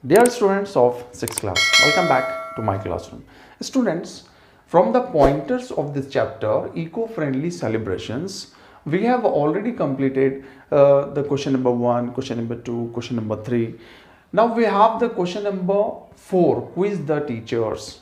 Dear students of 6th class, welcome back to my classroom. Students, from the pointers of this chapter, eco-friendly celebrations, we have already completed the question number 1, question number 2, question number 3. Now we have the question number 4, quiz the teachers.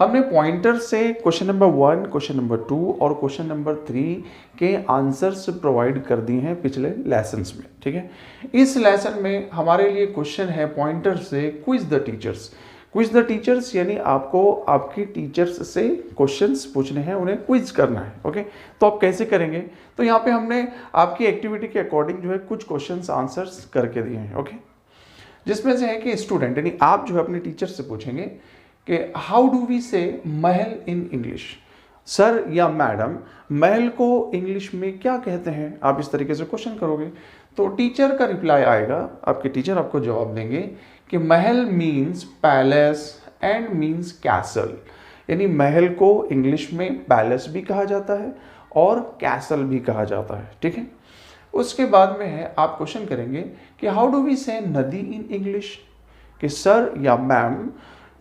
हमने pointer से question number 1, question number 2 और question number 3 के answers provide कर दिए हैं पिछले lessons में, ठीक है। इस लेसन में हमारे लिए क्वेश्चन है पॉइंटर से quiz the teachers. Quiz the teachers यानी आपको आपकी टीचर्स से क्वेश्चंस पूछने हैं, उन्हें क्विज करना है, ओके। तो आप कैसे करेंगे? तो यहाँ पे हमने आपकी एक्टिविटी के अकॉर्डिंग जो है कुछ क्वेश्चंस आंसर्स करके दिए हैं, ओके। जिसमें से है कि स्टूडेंट यानी आप जो है अपने टीचर से पूछेंगे कि हाउ डू वी से महल इन इंग्लिश। सर या मैडम, महल को इंग्लिश में क्या कहते हैं? आप इस तरीके से क्वेश्चन करोगे तो टीचर का रिप्लाई आएगा, आपके टीचर आपको जवाब देंगे कि महल means palace and means castle. यानी महल को इंग्लिश में पैलेस भी कहा जाता है और कैसल भी कहा जाता है, ठीक है। उसके बाद में है आप क्वेश्चन करेंगे कि हाउ डू वी से नदी इन इंग्लिश, कि सर या मैम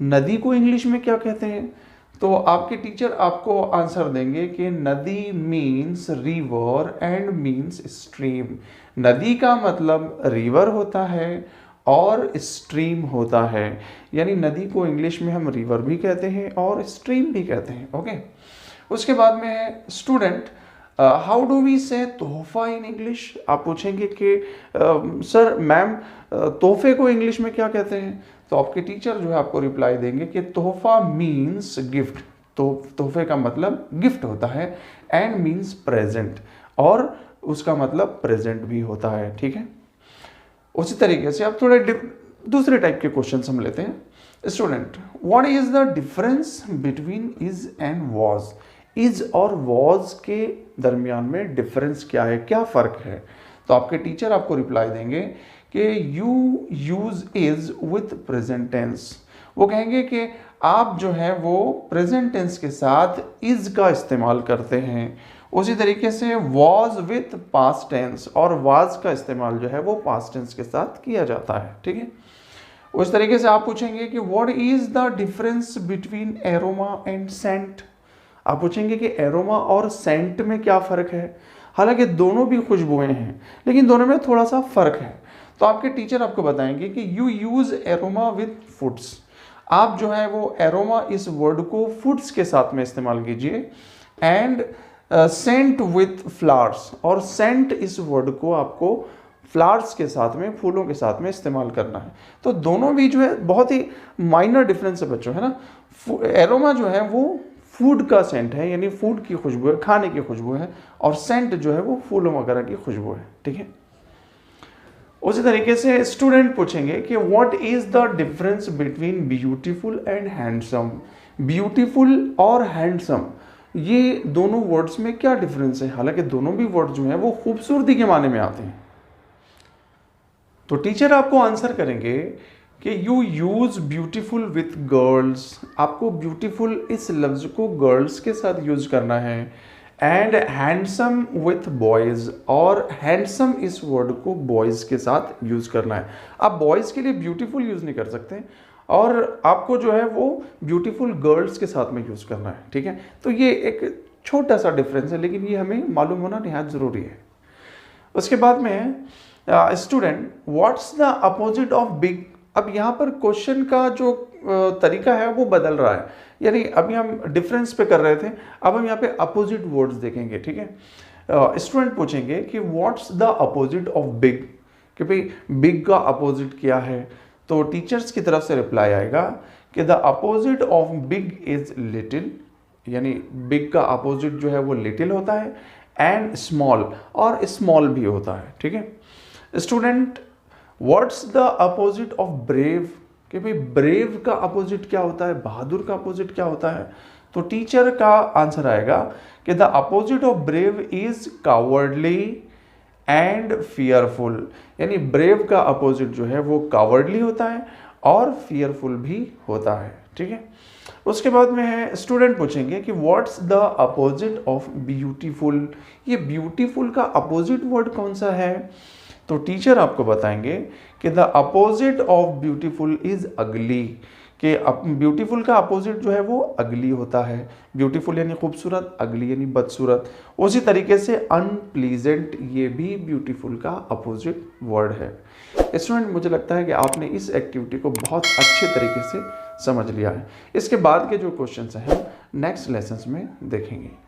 नदी को इंग्लिश में क्या कहते हैं? तो आपके टीचर आपको आंसर देंगे कि नदी means river and means stream. नदी का मतलब रिवर होता है और स्ट्रीम होता है, यानी नदी को इंग्लिश में हम रिवर भी कहते हैं और स्ट्रीम भी कहते हैं, ओके। उसके बाद में है स्टूडेंट हाउ डू वी से तोहफा इन इंग्लिश। आप पूछेंगे कि सर मैम तोहफे को इंग्लिश में क्या कहते हैं? तो आपके टीचर जो है आपको रिप्लाई देंगे कि तोहफा मीन्स गिफ्ट। तो तोहफे का मतलब गिफ्ट होता है एंड मीन्स प्रेजेंट, और उसका मतलब प्रेजेंट भी होता है, ठीक है। उसी तरीके से अब थोड़े दूसरे टाइप के क्वेश्चन हम लेते हैं। Student, what is the difference between is and was. Is और वॉज के दरमियान में डिफरेंस क्या है, क्या फर्क है? तो आपके टीचर आपको रिप्लाई देंगे कि you use is with present tense. वो कहेंगे कि आप जो है वो प्रेजेंट टेंस के साथ इज का इस्तेमाल करते हैं। उसी तरीके से वॉज विथ पास्ट टेंस और वाज का इस्तेमाल जो है वो पास्ट टेंस के साथ किया जाता है, ठीक है। उस तरीके से आप पूछेंगे कि what is the difference between aroma and scent. आप पूछेंगे कि एरोमा और सेंट में क्या फ़र्क है। हालांकि दोनों भी खुशबुएं हैं लेकिन दोनों में थोड़ा सा फ़र्क है। तो आपके टीचर आपको बताएंगे कि you use aroma with foods. आप जो है वो एरोमा इस वर्ड को फूड्स के साथ में इस्तेमाल कीजिए, एंड सेंट विथ फ्लावर्स, और सेंट इस वर्ड को आपको फ्लावर्स के साथ में, फूलों के साथ में इस्तेमाल करना है। तो दोनों भी जो है बहुत ही माइनर डिफरेंस है बच्चों, है ना। एरोमा जो है वो फूड का सेंट है, यानी फूड की खुशबू है, खाने की खुशबू है, और सेंट जो है वो फूलों वगैरह की खुशबू है, ठीक है। उसी तरीके से स्टूडेंट पूछेंगे कि what is the difference between beautiful and handsome. Beautiful और हैंडसम, ये दोनों वर्ड्स में क्या डिफरेंस है? हालांकि दोनों भी वर्ड जो है वो खूबसूरती के माने में आते हैं। तो टीचर आपको आंसर करेंगे कि you use beautiful with girls. आपको ब्यूटीफुल इस लफ्ज को गर्ल्स के साथ यूज करना है, एंड हैंडसम विथ बॉयज, और हैंडसम इस वर्ड को बॉयज के साथ यूज करना है। आप बॉयज के लिए ब्यूटीफुल यूज नहीं कर सकते, और आपको जो है वो ब्यूटीफुल गर्ल्स के साथ में यूज करना है, ठीक है। तो ये एक छोटा सा डिफरेंस है, लेकिन ये हमें मालूम होना निहायत जरूरी है। उसके बाद में student, what's the opposite of big. अब यहाँ पर क्वेश्चन का जो तरीका है वो बदल रहा है, यानी अभी हम डिफरेंस पे कर रहे थे, अब हम यहाँ पे अपोजिट वर्ड्स देखेंगे, ठीक है। स्टूडेंट पूछेंगे कि what's the opposite of big, कि भाई बिग का अपोजिट क्या है? तो टीचर्स की तरफ से रिप्लाई आएगा कि the opposite of big is little, यानी बिग का अपोजिट जो है वो लिटिल होता है, एंड स्मॉल, और स्मॉल भी होता है, ठीक है। Student, what's the opposite of brave, कि भाई ब्रेव का अपोजिट क्या होता है, बहादुर का अपोजिट क्या होता है? तो टीचर का आंसर आएगा कि the opposite of brave is cowardly and fearful, यानी ब्रेव का अपोजिट जो है वो कावर्डली होता है और फियरफुल भी होता है, ठीक है। उसके बाद में है स्टूडेंट पूछेंगे कि what's the opposite of beautiful. ये ब्यूटीफुल का अपोजिट वर्ड कौन सा है? तो टीचर आपको बताएंगे कि the opposite of beautiful is अगली, कि ब्यूटीफुल का अपोजिट जो है वो अगली होता है। ब्यूटीफुल यानी खूबसूरत, अगली यानी बदसूरत। उसी तरीके से अनप्लीजेंट ये भी ब्यूटीफुल का अपोजिट वर्ड है। स्टूडेंट, मुझे लगता है कि आपने इस एक्टिविटी को बहुत अच्छे तरीके से समझ लिया है। इसके बाद के जो क्वेश्चंस हैं हम नेक्स्ट लेसन्स में देखेंगे।